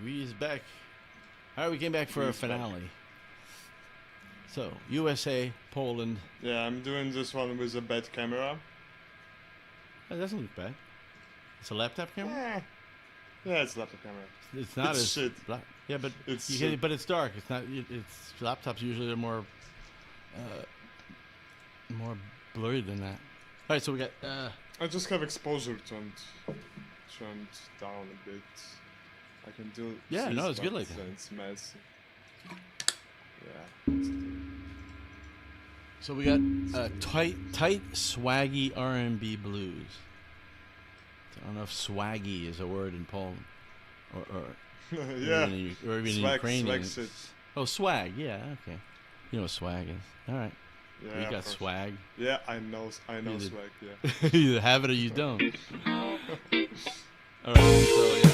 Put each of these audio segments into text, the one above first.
We is back. All right, we came back for our finale. So, USA, Poland. Yeah, I'm doing this one with a bad camera. That doesn't look bad. It's a laptop camera? Yeah, it's a laptop camera. It's not It's as shit. Yeah, but It's but it's dark. It's not. It's laptops usually are more blurry than that. All right, so we got. I just have exposure turned down a bit. I can do. Yeah, no, it's good like that. It's messy. Yeah. So we got tight, swaggy R&B blues. I don't know if swaggy is a word in Poland, or yeah, or even swag, Ukrainian. swag shit. Oh, swag. Yeah, okay. You know what swag is. All right. Yeah, you got swag. Yeah, I know swag. Yeah. You either have it or you don't. All right. So yeah.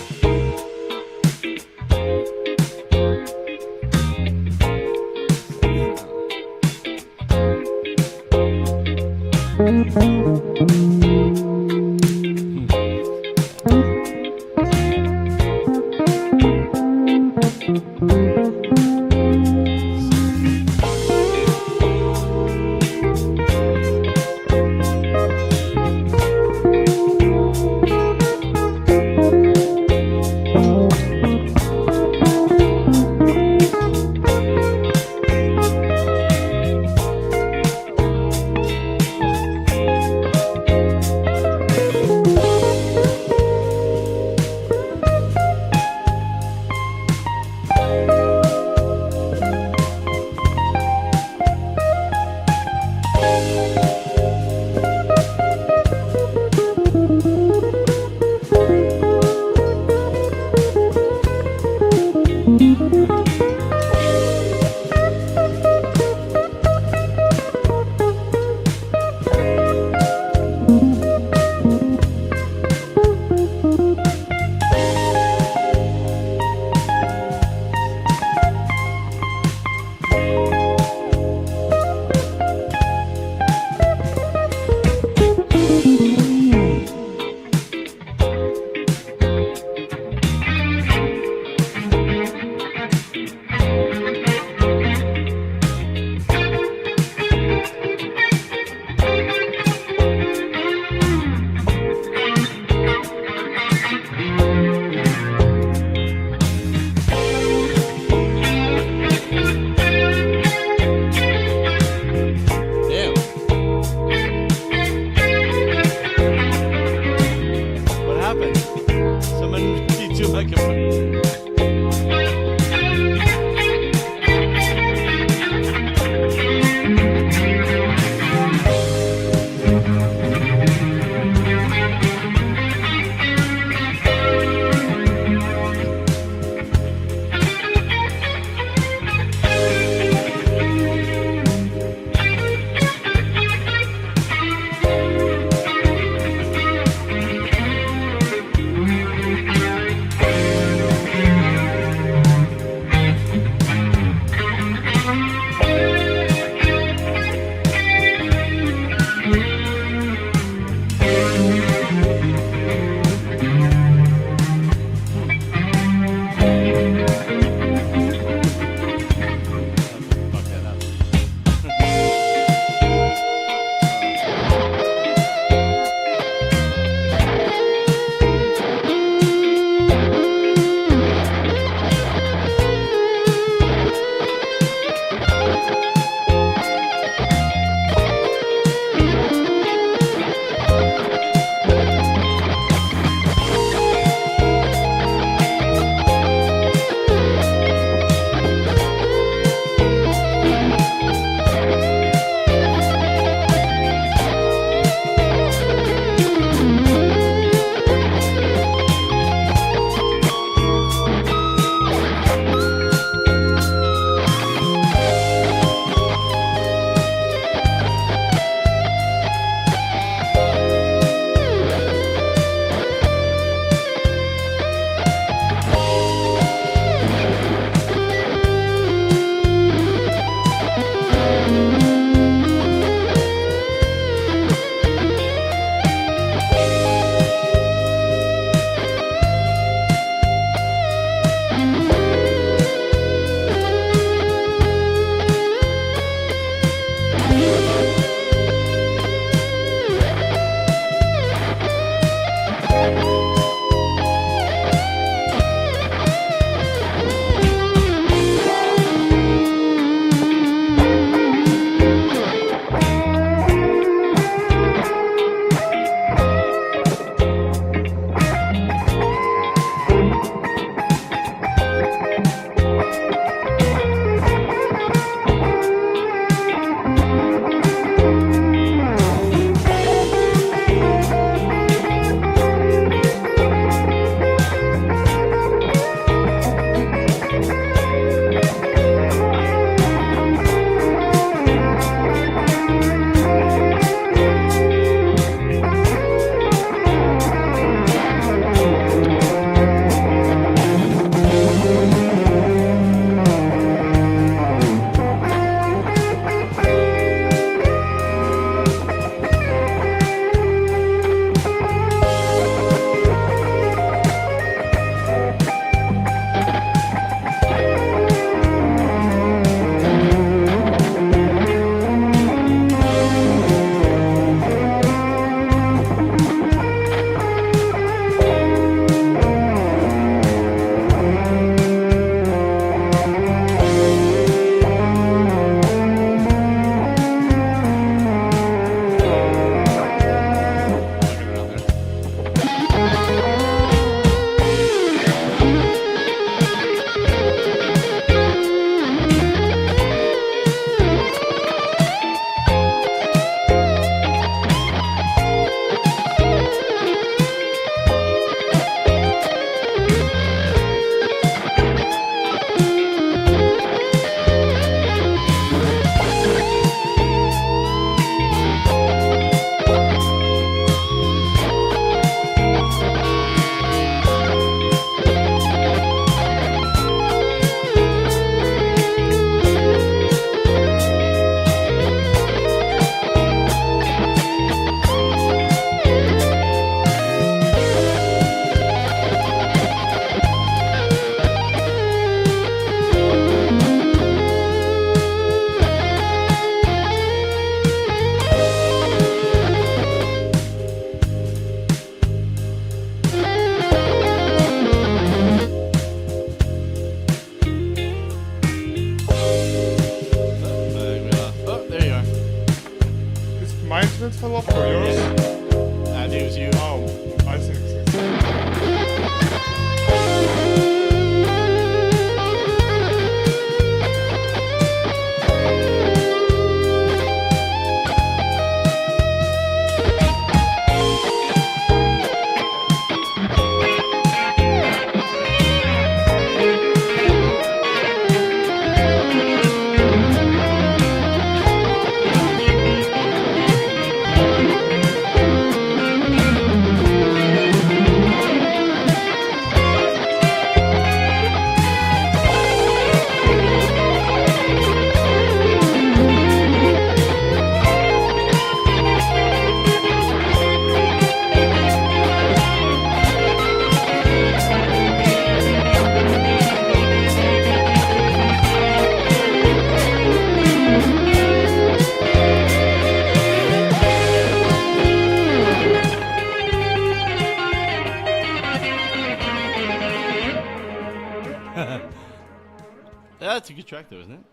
That's a good track, though, isn't it?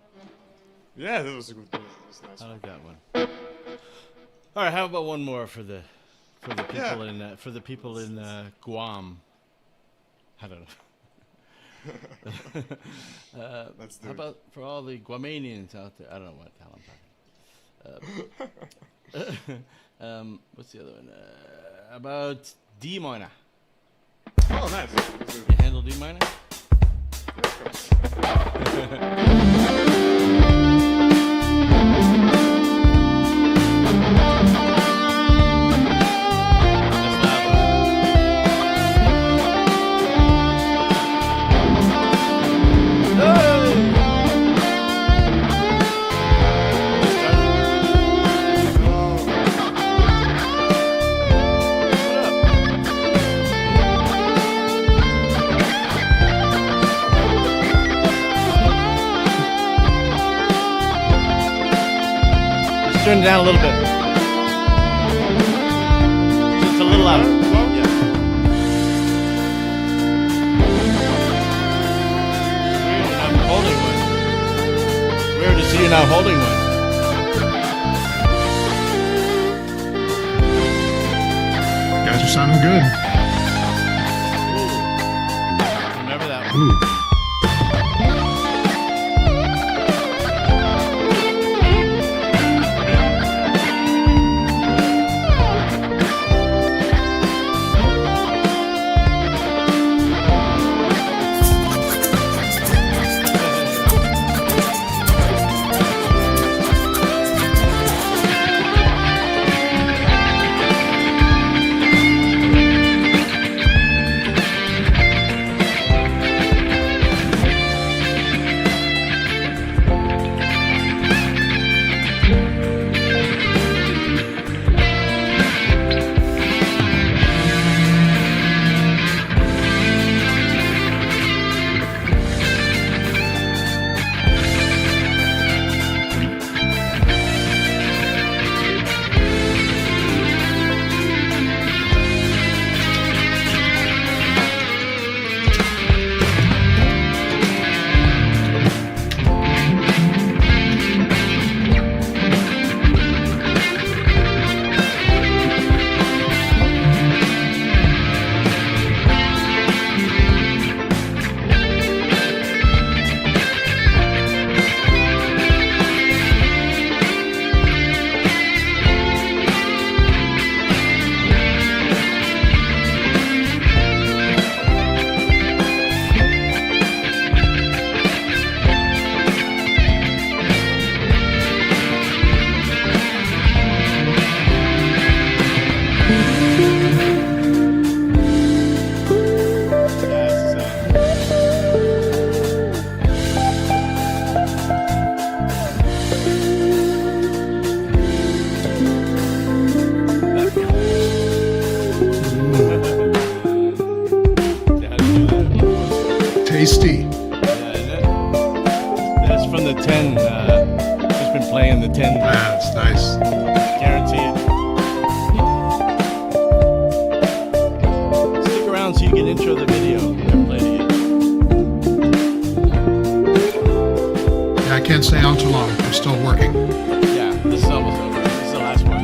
Yeah, that was a good one. That was a nice I one. like that one. All right, how about one more for the people in Guam? I don't know. Let's do How it. about for all the Guamanians out there? I don't know what the hell I'm talking. What's the other one? About D minor. Oh, nice. Let's do You it. handle D minor? Yeah, of course. That's loud. Turn it down a little bit. Just a little louder. Yeah. I'm holding one. Weird to see you now holding one. You guys are sounding good. Remember that one. Ooh. Tasty. That's from the 10. Just been playing the 10. That's nice. Guarantee it. Stick around so you can intro the video. Never played it yet. Yeah, I can't stay on too long. I'm still working. Yeah, this is almost over. This is the last one.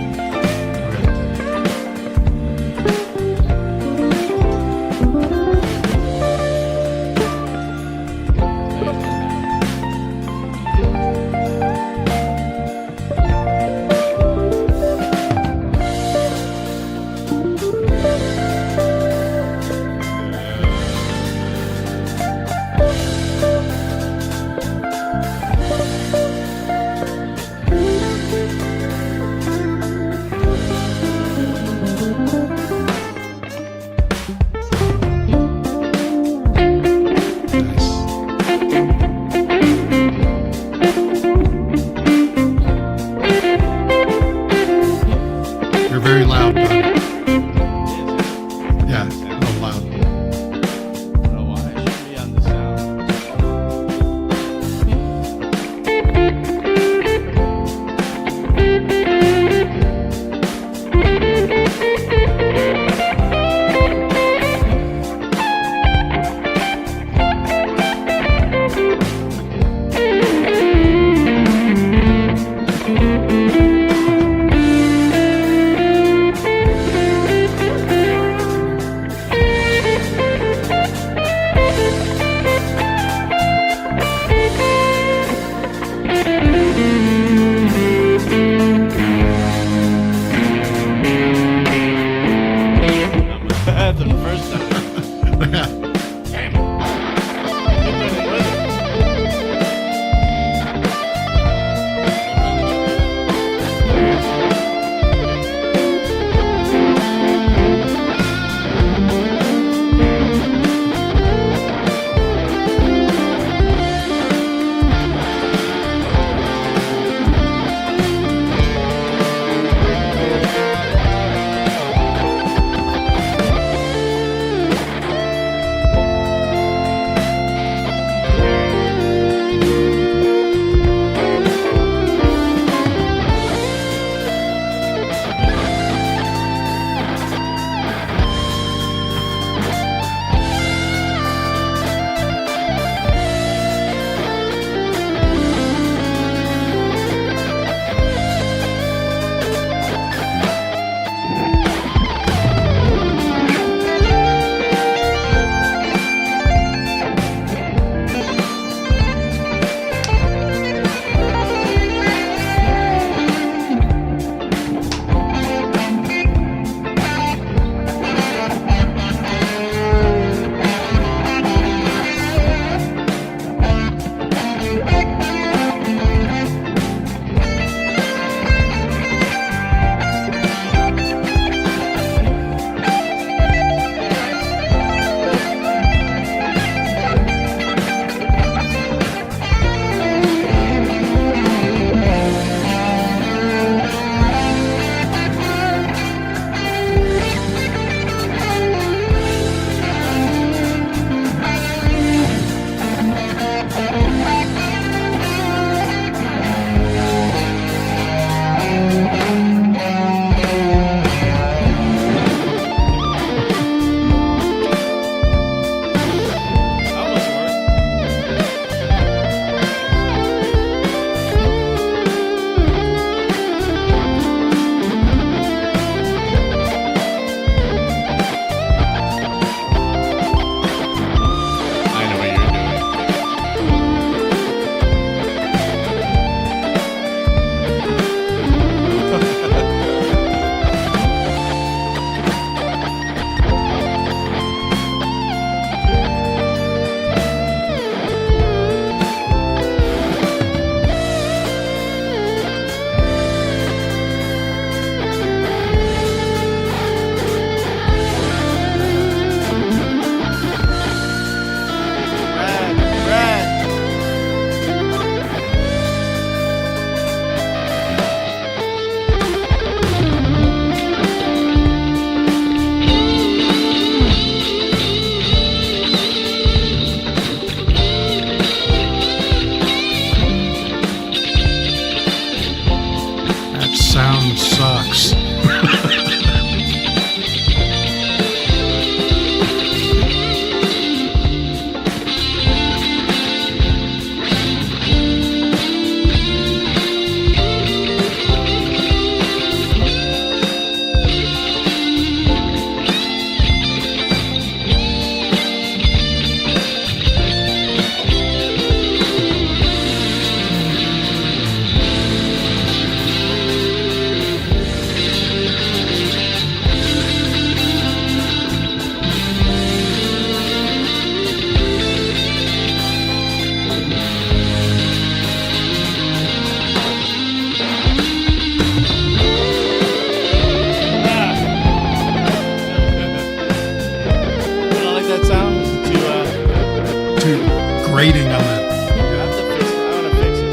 too grating on the. You have to fix it. I want to fix it.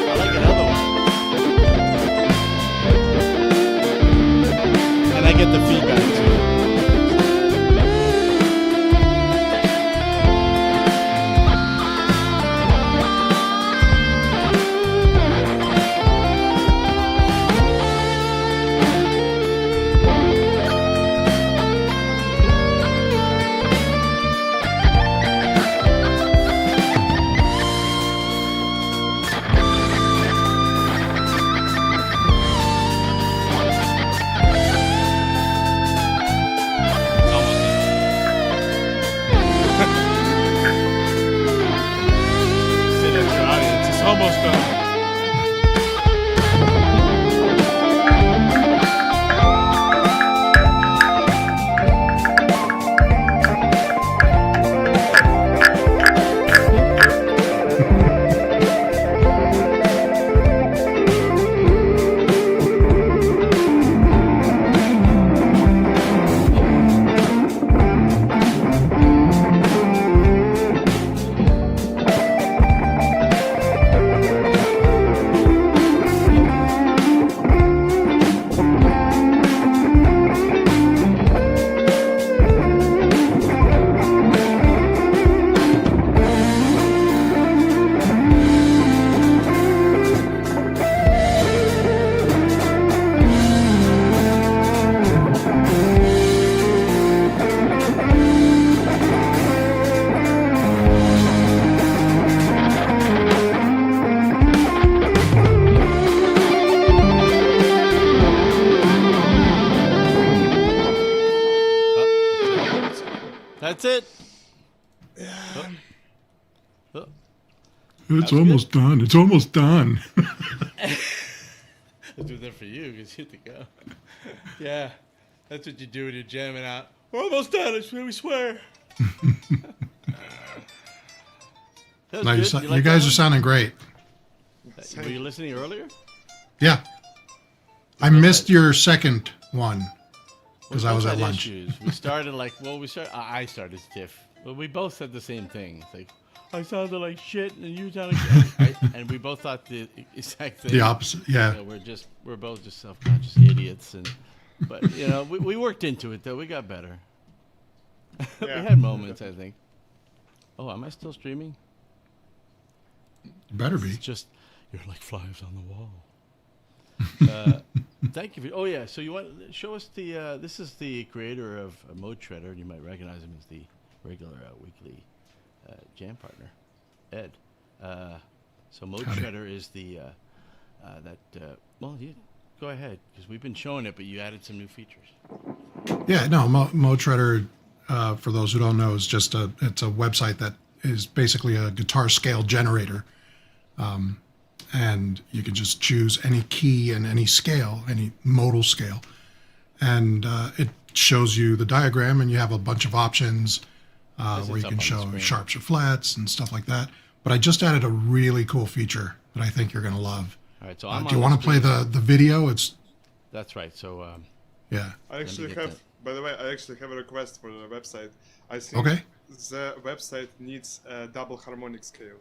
I like another one. And I get the feedback too. Almost done. That's it. Yeah. Oh. It's almost done. It's almost done. I'll do that for you because you have to go. Yeah, that's what you do when you're jamming out. We're almost done. I swear, we swear. No, you guys are sounding great. Were you listening earlier? Yeah. I missed your second one because I was at lunch. We started I started stiff. Well, we both said the same thing. It's like, I sounded like shit and you sounded like and we both thought the exact thing. The opposite, yeah. You know, we're both just self-conscious idiots. But, you know, we worked into it, though. We got better. We had moments, I think. Oh, am I still streaming? Better be. It's just, you're like flies on the wall. Thank you. Oh, yeah. So you want to show us the, this is the creator of Mode Shredder, and you might recognize him as the regular weekly jam partner, Ed. So Mode Shredder is the, well, you go ahead, because we've been showing it, but you added some new features. Yeah, no, Mode Shredder, for those who don't know, is just it's a website that is basically a guitar scale generator. And you can just choose any key and any scale, any modal scale. And it shows you the diagram, and you have a bunch of options where you can show sharps or flats and stuff like that. But I just added a really cool feature that I think you're going to love. All right, so do you want to play the video? That's right. So yeah. I actually have, by the way, I actually have a request for the website. I think the website needs a double harmonic scale.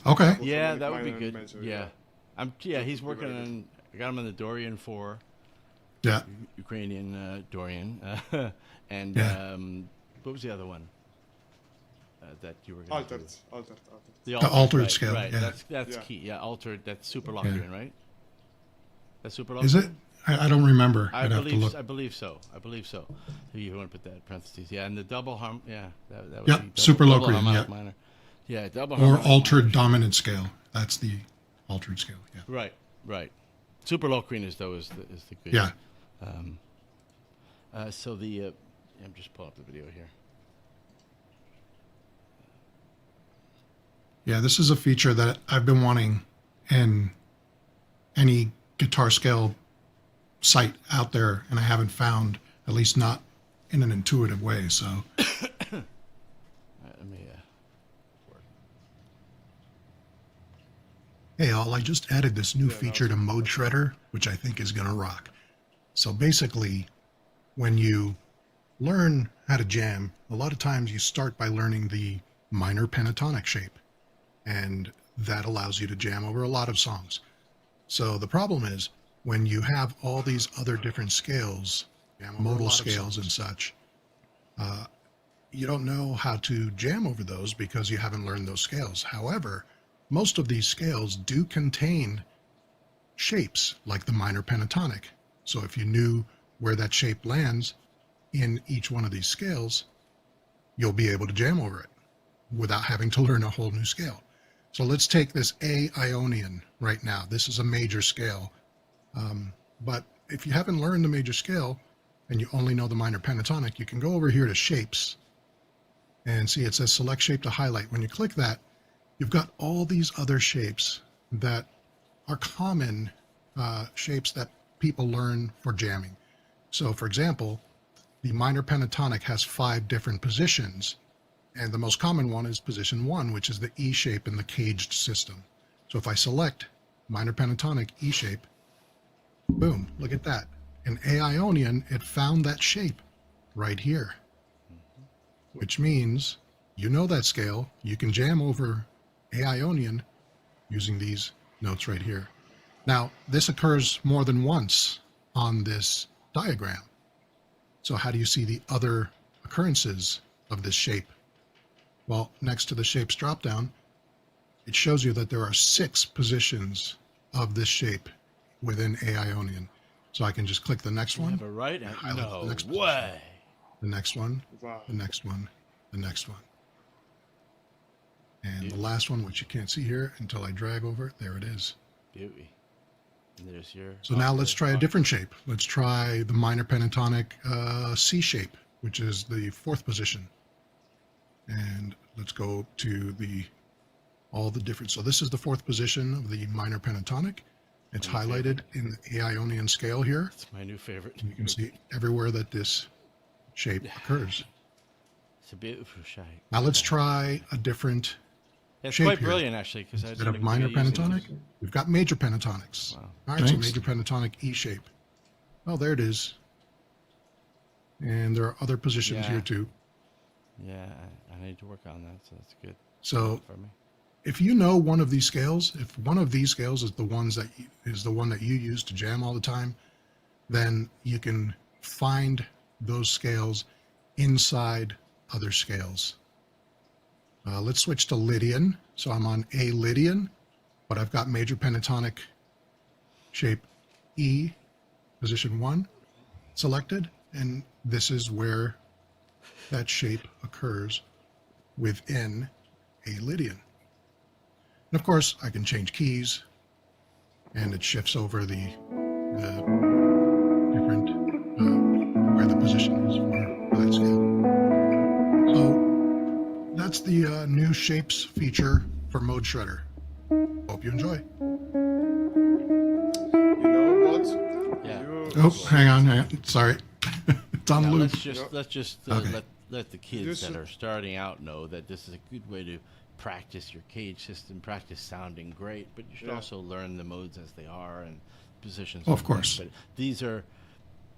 Okay. Yeah, that would be good. Major, yeah. He's working on. I got him on the Dorian 4. Yeah. Ukrainian Dorian, and what was the other one that you were going to do? Altered. The altered scale. Right. Yeah. That's key. Yeah, altered. That's super Locrian, right? That's super Locrian. Is it? I don't remember. I'd have to look. I believe so. You want to put that in parentheses? Yeah, and the double harm. Yeah, that would be super Locrian. Yeah. Minor. Yeah, double or altered dominant scale. That's the altered scale. Yeah. Right. Super Locrian is the good. Yeah. So the I'm just pulling up the video here. Yeah, this is a feature that I've been wanting in any guitar scale site out there, and I haven't found, at least not in an intuitive way. So. Hey all, I just added this new feature to Mode Shredder, which I think is going to rock. So basically, when you learn how to jam, a lot of times you start by learning the minor pentatonic shape. And that allows you to jam over a lot of songs. So the problem is when you have all these other different scales, modal scales and such, you don't know how to jam over those because you haven't learned those scales. However, most of these scales do contain shapes like the minor pentatonic. So if you knew where that shape lands in each one of these scales, you'll be able to jam over it without having to learn a whole new scale. So let's take this A Ionian right now. This is a major scale. But if you haven't learned the major scale and you only know the minor pentatonic, you can go over here to shapes and see it says select shape to highlight. When you click that, you've got all these other shapes that are common shapes that people learn for jamming. So for example, the minor pentatonic has 5 different positions. And the most common one is position 1, which is the E shape in the caged system. So if I select minor pentatonic E shape, boom, look at that. In A Ionian, it found that shape right here, which means you know that scale. You can jam over A Ionian using these notes right here. Now, this occurs more than once on this diagram. So how do you see the other occurrences of this shape? Well, next to the shapes dropdown, it shows you that there are 6 positions of this shape within A Ionian. So I can just click the next one. Have a right? No The next way. position. The next one, Wow. the next one, the next one. And the last one, which you can't see here until I drag over it, there it is. Beauty. And there's your. So now let's try a different shape. Let's try the minor pentatonic C shape, which is the 4th position. And let's go to all the different. So this is the 4th position of the minor pentatonic. It's highlighted in the A Ionian scale here. It's my new favorite. And you can see everywhere that this shape occurs. It's a beautiful shape. Now let's try a different It's shape quite here. brilliant, actually, because Instead of minor pentatonic, we've got major pentatonics. Wow. All right, Thanks. so major pentatonic E shape. Oh, there it is. And there are other positions Yeah. here too. Yeah, I need to work on that, so that's good So for me. if you know one of these scales, if one of these scales is the one that you use to jam all the time, then you can find those scales inside other scales. Let's switch to Lydian. So I'm on A Lydian, but I've got major pentatonic shape E, position 1 selected, and this is where that shape occurs within A Lydian. And of course, I can change keys, and it shifts over the different where the position is for that scale. So that's the new shapes feature for Mode Shredder. Hope you enjoy. You know what? Yeah. Oh, hang on. Sorry, it's on Now, loop. let's just Okay. let the kids You that should- are starting out know that this is a good way to practice your cage system, practice sounding great, but you should Yeah. also learn the modes as they are and positions. Of and course. things. But these are,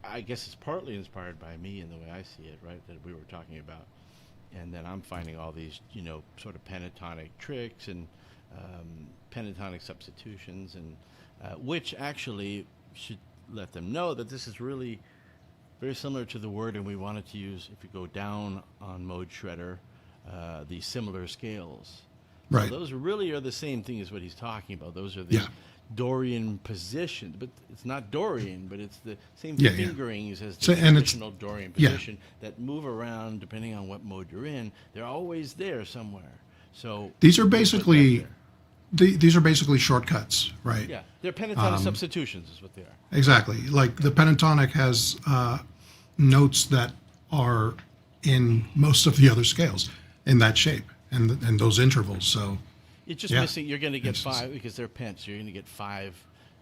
I guess, it's partly inspired by me in the way I see it, right? That we were talking about, and then I'm finding all these, sort of pentatonic tricks and pentatonic substitutions, and which actually should let them know that this is really very similar to the wording we wanted to use if you go down on Mode Shredder, the similar scales. Right. So those really are the same thing as what he's talking about. Those are the Yeah. Dorian position, but it's not Dorian, but it's the same Yeah, yeah. fingerings as the So- and it's- traditional Dorian yeah. position that move around depending on what mode you're in. They're always there somewhere. So These are we put that basically there. these are basically shortcuts, right? Yeah, they're pentatonic substitutions is what they are. Exactly. Like the pentatonic has notes that are in most of the other scales in that shape and those intervals. So It's just Yeah. missing. You're going to get It's just- 5 because they're pence. You're going to get 5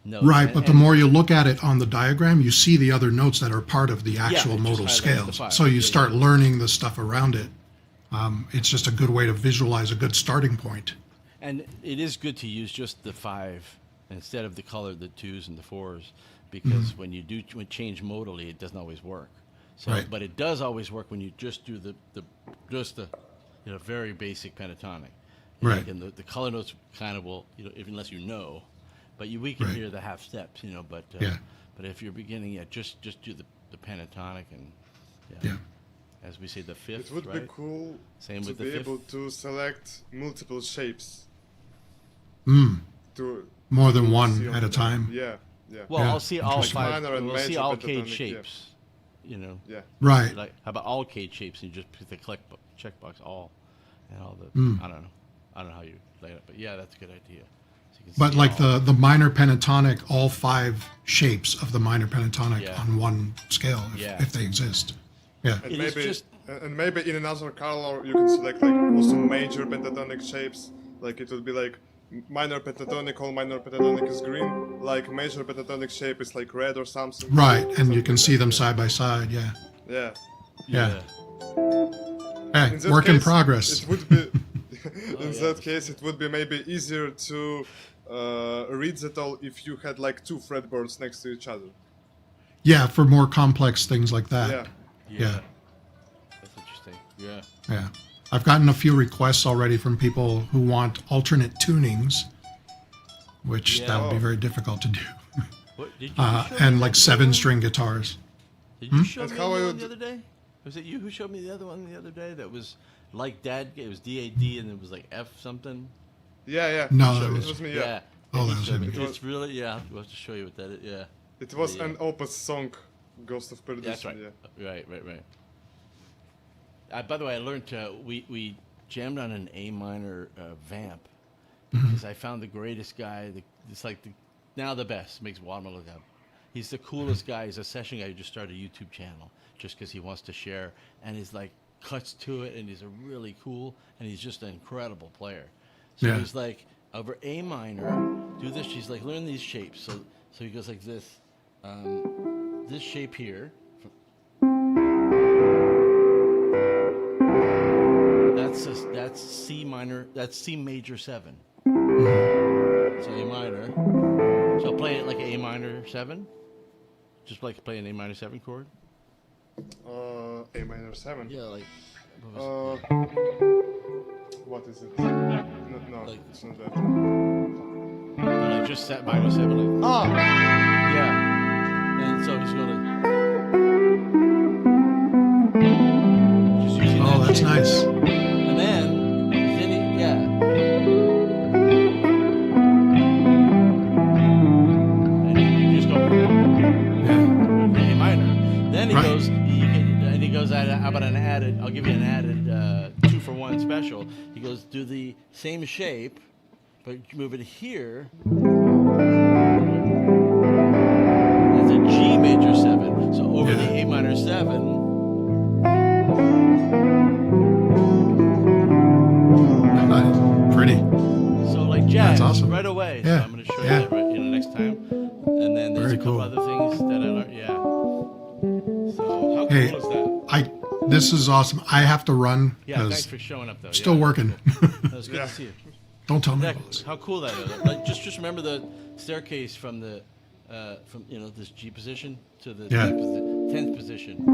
notes. right, And- but the and- more you look at it on the diagram, you see the other notes that are part of the actual it just modal highlights the scales. 5. So you Yeah, start yeah. learning the stuff around it. It's just a good way to visualize a good starting point. And it is good to use just the 5 instead of the color, the 2s and the 4s, because when you change modally, it doesn't always work. So, Right. but it does always work when you just do the very basic pentatonic. Right. And the color notes kind of will, unless you know, but we can Right. hear the half steps, but Yeah. but if you're beginning, just do the pentatonic and Yeah. as we say, the fifth. It would right? be cool Same to with the be fifth. able to select multiple shapes. To More than see one on at a the- time. Yeah, yeah. Well, Yeah, I'll see all interesting. five. Minor and We'll see major all pentatonic, cage yeah. shapes. Yeah. Right. Like how about all cage shapes? And you just put the checkbox all, and all the. I don't know how you lay it up, but yeah, that's a good idea. So you can But see like all- the minor pentatonic, all 5 shapes of the minor pentatonic Yeah. on one scale, Yeah. if they exist. Yeah. And It is maybe just- and maybe in another color you can select like also major pentatonic shapes. Like it would be like minor pentatonic, all minor pentatonic is green. Like major pentatonic shape is like red or something. Right. And you Something can like see that, them yeah. side by side. Yeah. Yeah. Yeah. In Hey, that work in case, progress. It would be in yeah. that case it would be maybe easier to read that all if you had like 2 fretboards next to each other. Yeah. For more complex things like that. Yeah. Yeah. That's interesting. Yeah. Yeah. I've gotten a few requests already from people who want alternate tunings, which that would be Yeah. very difficult to do. What did you show me And that like other 7-string guitars. one? Did you show That's me how the I one would- the other day? Was it you who showed me the other one the other day? That was like Dad. It was DAD and it was like F something. Yeah. No, It that was, was- me. Yeah. Yeah. Oh, he that was showed me. him. It's really We'll have to show you what that is. Yeah. It was Yeah. an Opus song, Ghost of Perdition. That's right. Yeah. Right. By the way, I learned we jammed on an A minor vamp because I found the greatest guy. It's like now the best. Makes Watermelon look up. He's the coolest guy. He's a session guy who just started a YouTube channel just because he wants to share, and he's like cuts to it, and he's a really cool, and he's just an incredible player. So Yeah. he's like over A minor, do this. She's like learn these shapes. So he goes like this, this shape here. That's C minor. That's C major 7. It's A minor. So play it like A minor 7. Just like play an A minor 7 chord. A minor 7. Yeah, like. What was What is it? No, Like- it's not that. it? Like just set minor 7. Like, Ah! yeah. And so he's gonna. Just using Oh, that that's shape. nice. And then he, yeah. And you just go. Yeah. A minor. Then he Right. goes. And he goes. How about an added? I'll give you an added 2-for-1 special. He goes. Do the same shape, but move it here. That's a G major 7. So over the Yeah. A minor 7. Nice. Pretty. So like jazz, That's awesome. right away. Yeah. So I'm going to show Yeah. you that right, next time. And then there's Very a couple cool. other things that I learned. Yeah. So how Hey, cool is that? This is awesome. I have to run Yeah, thanks because for showing up though. still Yeah, working. that was good Yeah. to see you. Don't tell me Yeah, about this. how cool that is. Like, just remember the staircase from the from this G position to the Yeah. 10th position.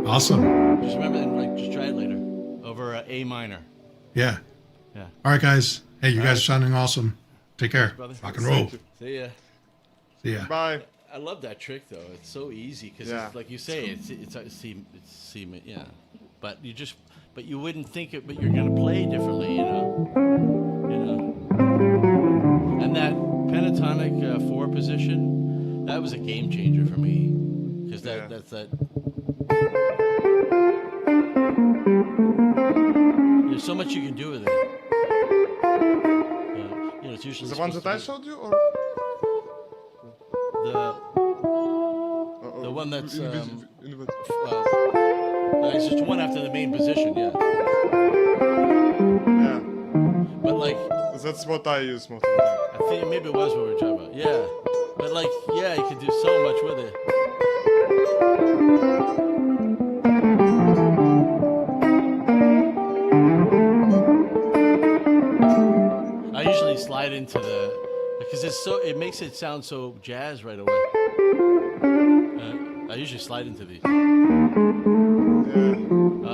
Awesome. Just remember and like just try it later over A minor. Yeah. Yeah. All right, guys. Hey, you guys are sounding awesome. Take care. brother. Rock and roll. See ya. See ya. Bye. I love that trick though. It's so easy because, Yeah. like you say, it's C, yeah. But you wouldn't think it. But you're gonna play differently, you know. And that pentatonic 4 position, that was a game changer for me because Yeah. that's that. There's so much you can do with it. It's usually The one that I supposed showed you, or to be the one that's it's just one after the main position, yeah. yeah, But like, that's what I use most of the time. I think maybe it was what we were talking about. Yeah. But like, yeah, you could do so much with it. I usually slide into because it makes it sound so jazz right away. I usually slide into these. Yeah,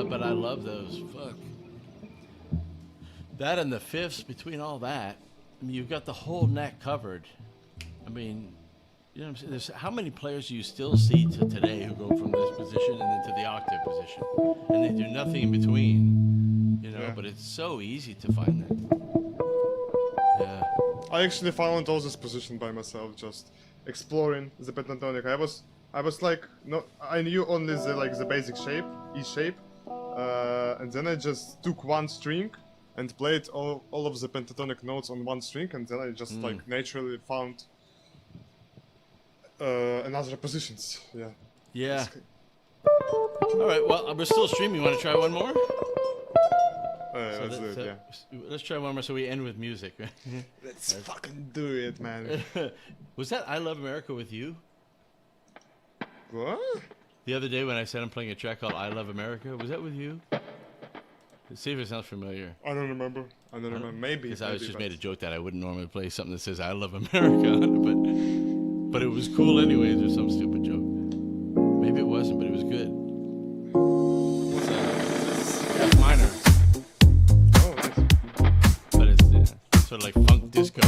But I love those. Fuck. That and the fifths between all that, I mean, you've got the whole neck covered. I mean, you know what I'm saying? There's, how many players do you still see to today who go from this position and then to the octave position? And they do nothing in between, you know, Yeah. but it's so easy to find that. Yeah. I actually found all this position by myself, just exploring the pentatonic. I was like, no, I knew only the basic shape, E shape, and then I just took one string and played all of the pentatonic notes on one string, and then I just like naturally found another positions. Yeah. Yeah. All right, well, we're still streaming. You want to try one more? Let's do it, yeah. Let's try one more so we end with music. Let's fucking do it, man. Was that I Love America with you? What? The other day when I said I'm playing a track called I Love America, was that with you? Let's see if it sounds familiar. I don't remember. Maybe. Because I just but- made a joke that I wouldn't normally play something that says I Love America on it, but it was cool anyways, or some stupid joke. Maybe it wasn't, but it was good. It's F minor, Oh, nice. but it's sort of like funk disco.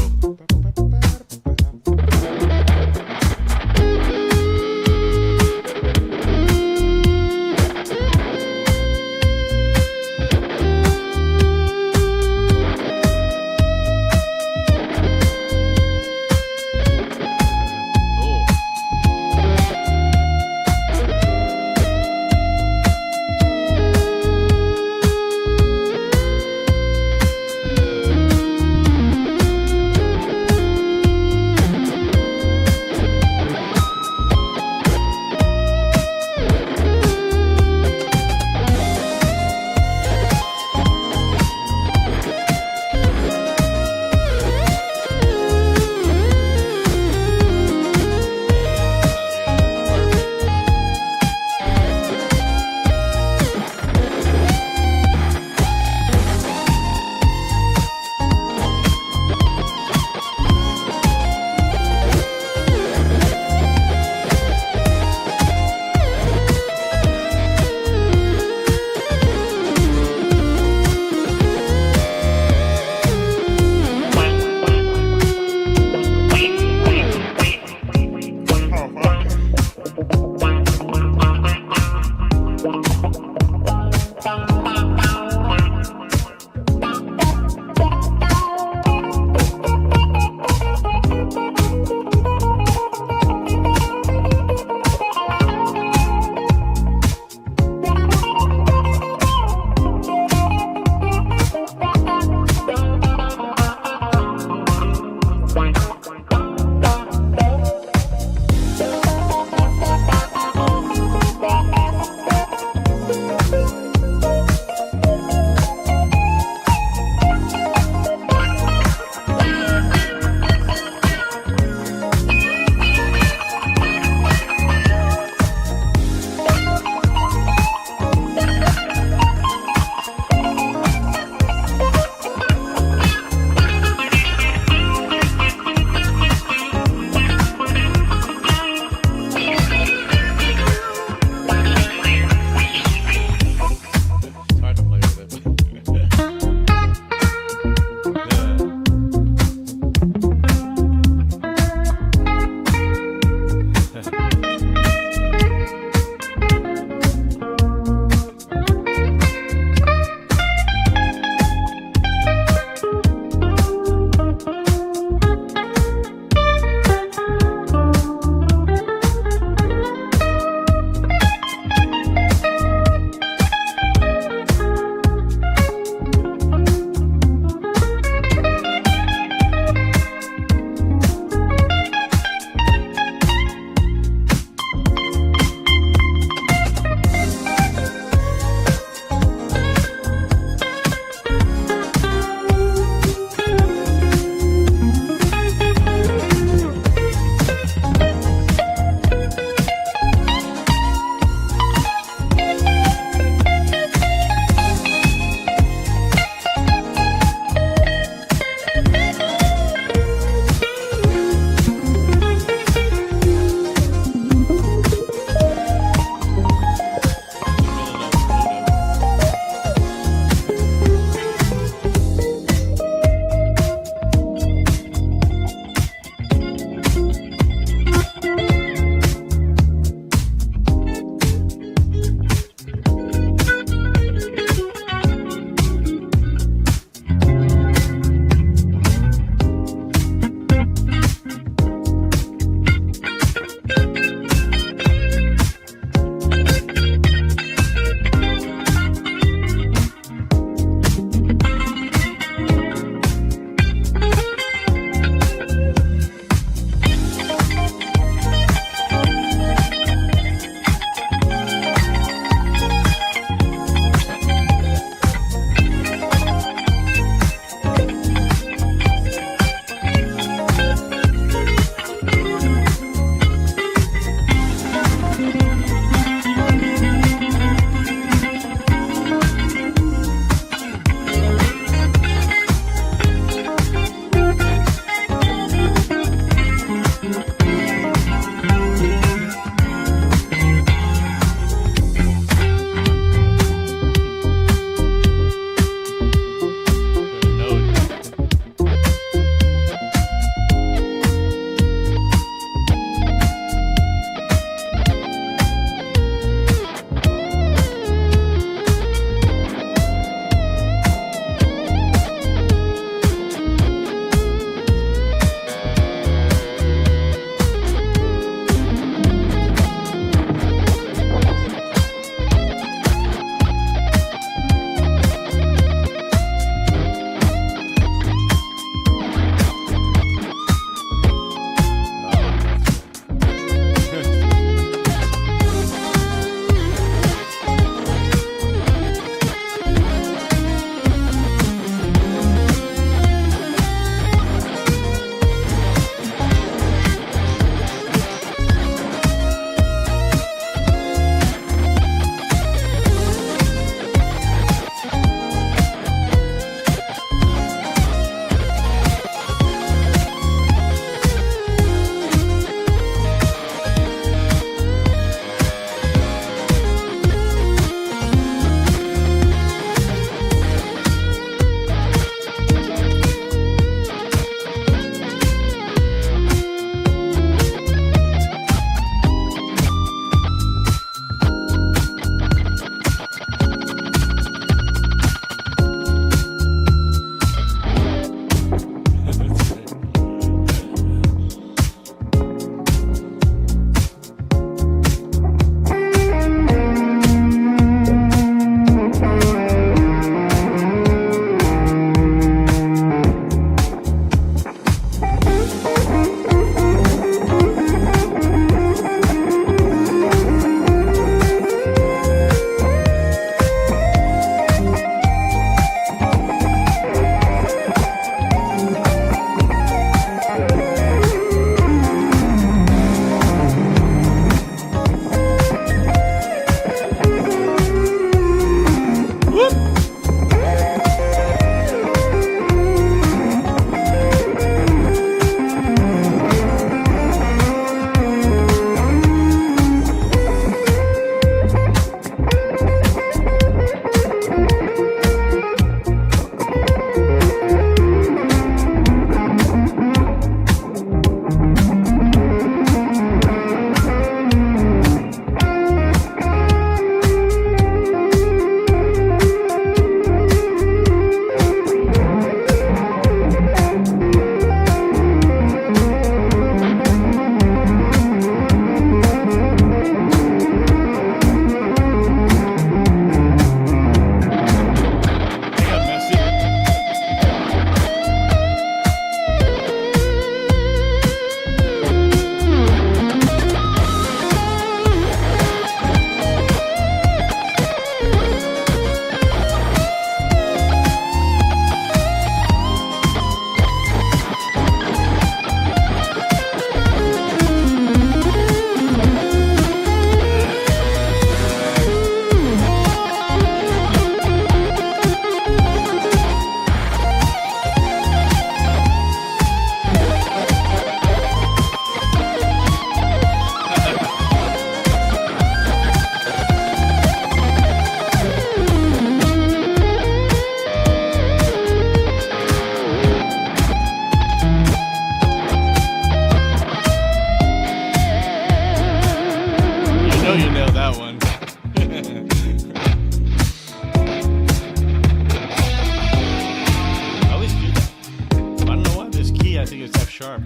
I think it's F sharp.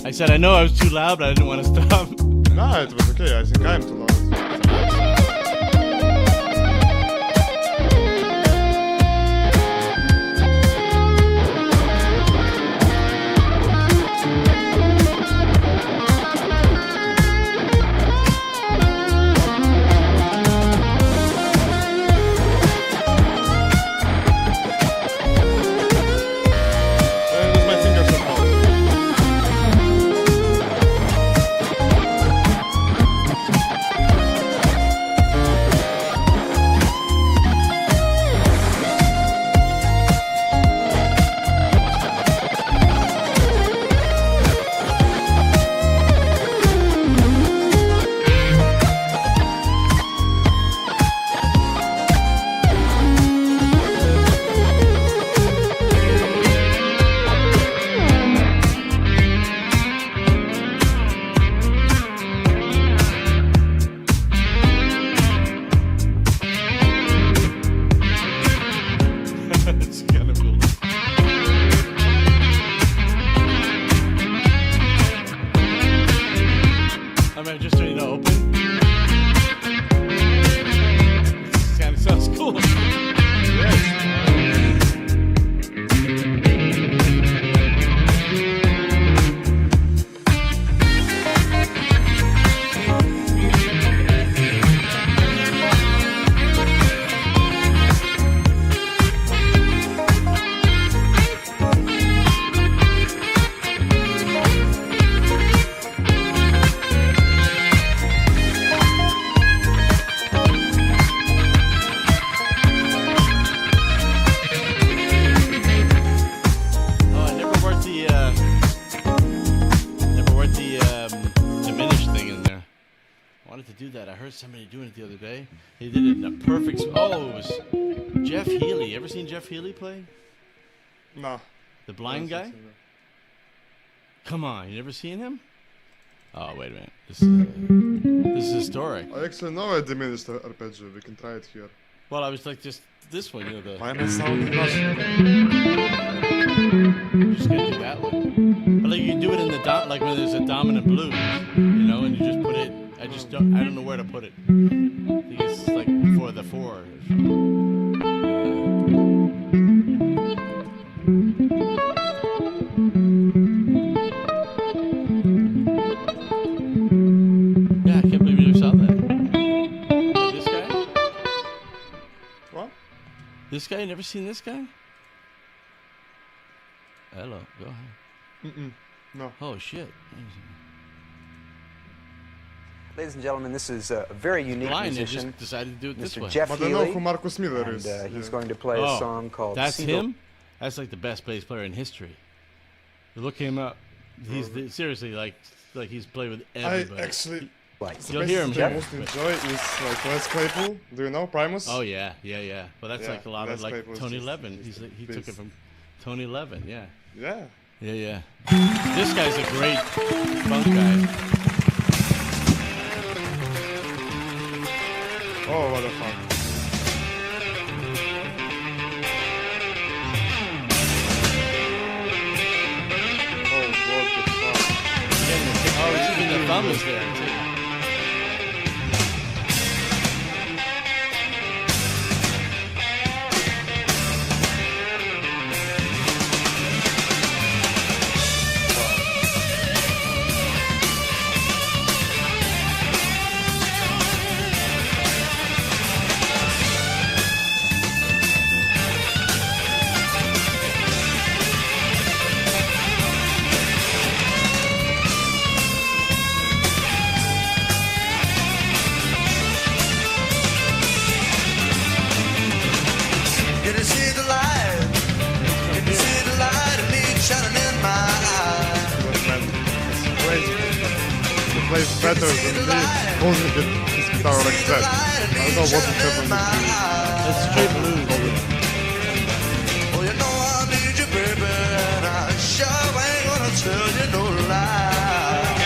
I said I know I was too loud, but I didn't want to stop. No, it was okay. I think I'm too loud. Just so you know, open. This kind of sounds cool. Somebody doing it the other day. He did it in a perfect. Oh, it was Jeff Healey. You ever seen Jeff Healey play? No. The blind guy? Come on, you never seen him? Oh, wait a minute. This is historic. I actually know a diminished arpeggio. We can try it here. Well, I was like just this one, you know, the. Final sound in Russian. I'm just gonna do that one. But like you can do it in the like when there's a dominant blues, you know, and you just put it. I don't know where to put it. I think it's like before the 4 or something. Yeah, I can't believe you never saw that. This guy? What? This guy? You never seen this guy? Hello, go ahead. No. Oh, shit. Ladies and gentlemen, this is a very unique musician. Just decided to do it this way. Mr. Jeff But I know who Marcus Miller is. And he's going to play a song called That's Seagull. him? That's like the best bass player in history. Look him up. He's seriously like he's played with everybody. I actually... You'll hear him. The most enjoy is like Les Claypool. Do you know Primus? Oh yeah. Well, that's like a lot of like Claypool's Tony just Levin. He took it from Tony Levin. Yeah. Yeah. This guy's a great funk guy. Oh, what the fuck. Oh, even the thumb is there too. plays better than me holding his guitar like that. I don't know what is happening. That's straight blues, dude. Well, you know I need you, baby, and I sure ain't gonna tell you no lie.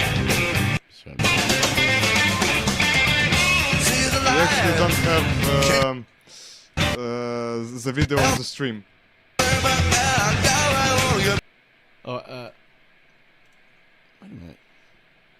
See the We actually light. don't have the video on the stream. Oh, wait a minute.